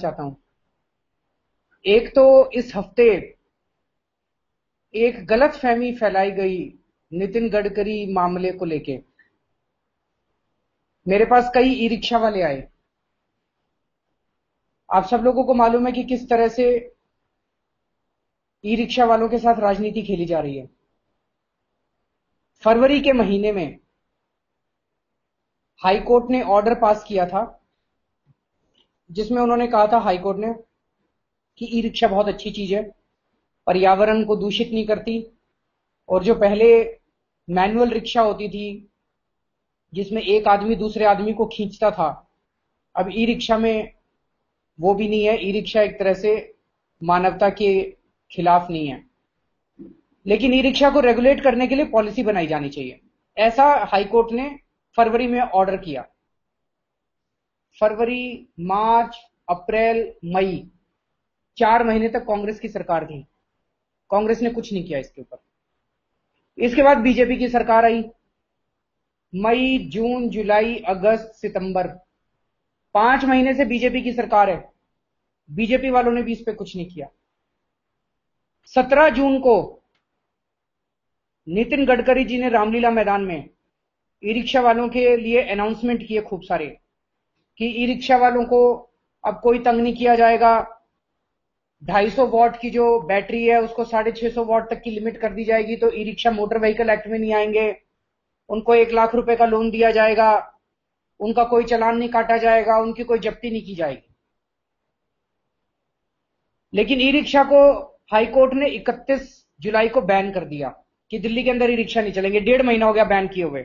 चाहता हूं। एक तो इस हफ्ते एक गलतफहमी फैलाई गई नितिन गडकरी मामले को लेके। मेरे पास कई ई रिक्शा वाले आए। आप सब लोगों को मालूम है कि किस तरह से ई रिक्शा वालों के साथ राजनीति खेली जा रही है। फरवरी के महीने में हाई कोर्ट ने ऑर्डर पास किया था, जिसमें उन्होंने कहा था, हाई कोर्ट ने, कि ई रिक्शा बहुत अच्छी चीज है, पर्यावरण को दूषित नहीं करती। और जो पहले मैनुअल रिक्शा होती थी जिसमें एक आदमी दूसरे आदमी को खींचता था, अब ई रिक्शा में वो भी नहीं है। ई रिक्शा एक तरह से मानवता के खिलाफ नहीं है, लेकिन ई रिक्शा को रेगुलेट करने के लिए पॉलिसी बनाई जानी चाहिए, ऐसा हाईकोर्ट ने फरवरी में ऑर्डर किया। फरवरी, मार्च, अप्रैल, मई, 4 महीने तक कांग्रेस की सरकार थी। कांग्रेस ने कुछ नहीं किया इसके ऊपर। इसके बाद बीजेपी की सरकार आई। मई, जून, जुलाई, अगस्त, सितंबर, 5 महीने से बीजेपी की सरकार है। बीजेपी वालों ने भी इस पे कुछ नहीं किया। 17 जून को नितिन गडकरी जी ने रामलीला मैदान में ई रिक्शा वालों के लिए अनाउंसमेंट किए खूब सारे, कि ई रिक्शा वालों को अब कोई तंग नहीं किया जाएगा। 250 वॉट की जो बैटरी है उसको 650 वॉट तक की लिमिट कर दी जाएगी, तो e rickshaw motor vehicle act में नहीं आएंगे। उनको 1 लाख रुपए का लोन दिया जाएगा, उनका कोई चालान नहीं काटा जाएगा, उनकी कोई जब्ती नहीं की जाएगी। लेकिन ई रिक्शा को हाईकोर्ट ने 31 जुलाई को बैन कर दिया कि दिल्ली के अंदर ई रिक्शा नहीं चलेंगे। 1.5 महीना हो गया बैन किए हुए।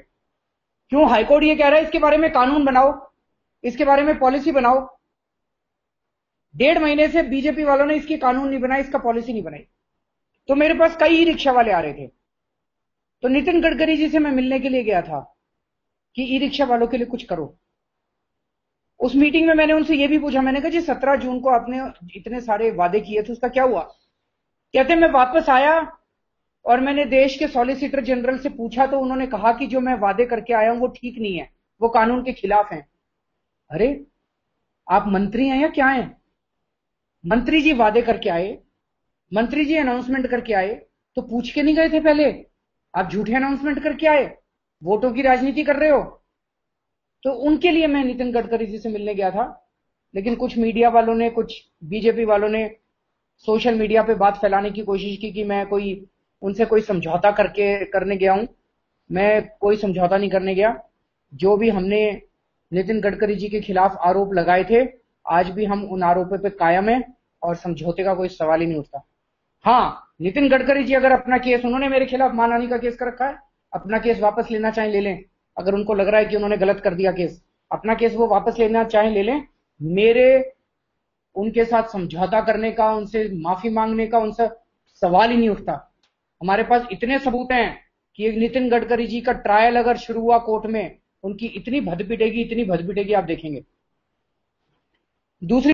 क्यों? हाईकोर्ट ये कह रहा है इसके बारे में कानून बनाओ, इसके बारे में पॉलिसी बनाओ। 1.5 महीने से बीजेपी वालों ने इसकी कानून नहीं बनाई, इसका पॉलिसी नहीं बनाई। तो मेरे पास कई ई रिक्शा वाले आ रहे थे। तो नितिन गडकरी जी से मैं मिलने के लिए गया था कि ई रिक्शा वालों के लिए कुछ करो। उस मीटिंग में मैंने उनसे यह भी पूछा, मैंने कहा जी 17 जून को आपने इतने सारे वादे किए थे, उसका क्या हुआ? कहते मैं वापस आया और मैंने देश के सॉलिसिटर जनरल से पूछा, तो उन्होंने कहा कि जो मैं वादे करके आया हूं वो ठीक नहीं है, वो कानून के खिलाफ हैं। अरे आप मंत्री हैं या क्या हैं? मंत्री जी वादे करके आए, मंत्री जी अनाउंसमेंट करके आए, तो पूछ के नहीं गए थे पहले? आप झूठे अनाउंसमेंट करके आए, वोटों की राजनीति कर रहे हो। तो उनके लिए मैं नितिन गडकरी जी से मिलने गया था। लेकिन कुछ मीडिया वालों ने, कुछ बीजेपी वालों ने सोशल मीडिया पे बात फैलाने की कोशिश की कि मैं उनसे कोई समझौता करने गया हूं। मैं कोई समझौता नहीं करने गया। जो भी हमने नितिन गडकरी जी के खिलाफ आरोप लगाए थे, आज भी हम उन आरोपों पे कायम है और समझौते का कोई सवाल ही नहीं उठता। हाँ, नितिन गडकरी जी अगर अपना केस, उन्होंने मेरे खिलाफ मानहानि का केस कर रखा है, अपना केस वापस लेना चाहें ले लें। अगर उनको लग रहा है कि उन्होंने गलत कर दिया केस, अपना केस वो वापस लेना चाहें ले लें। मेरे उनके साथ समझौता करने का, उनसे माफी मांगने का उनसे सवाल ही नहीं उठता। हमारे पास इतने सबूत हैं कि एक नितिन गडकरी जी का ट्रायल अगर शुरू हुआ कोर्ट में, उनकी इतनी भद पिटेगी, इतनी भद पिटेगी, आप देखेंगे। दूसरी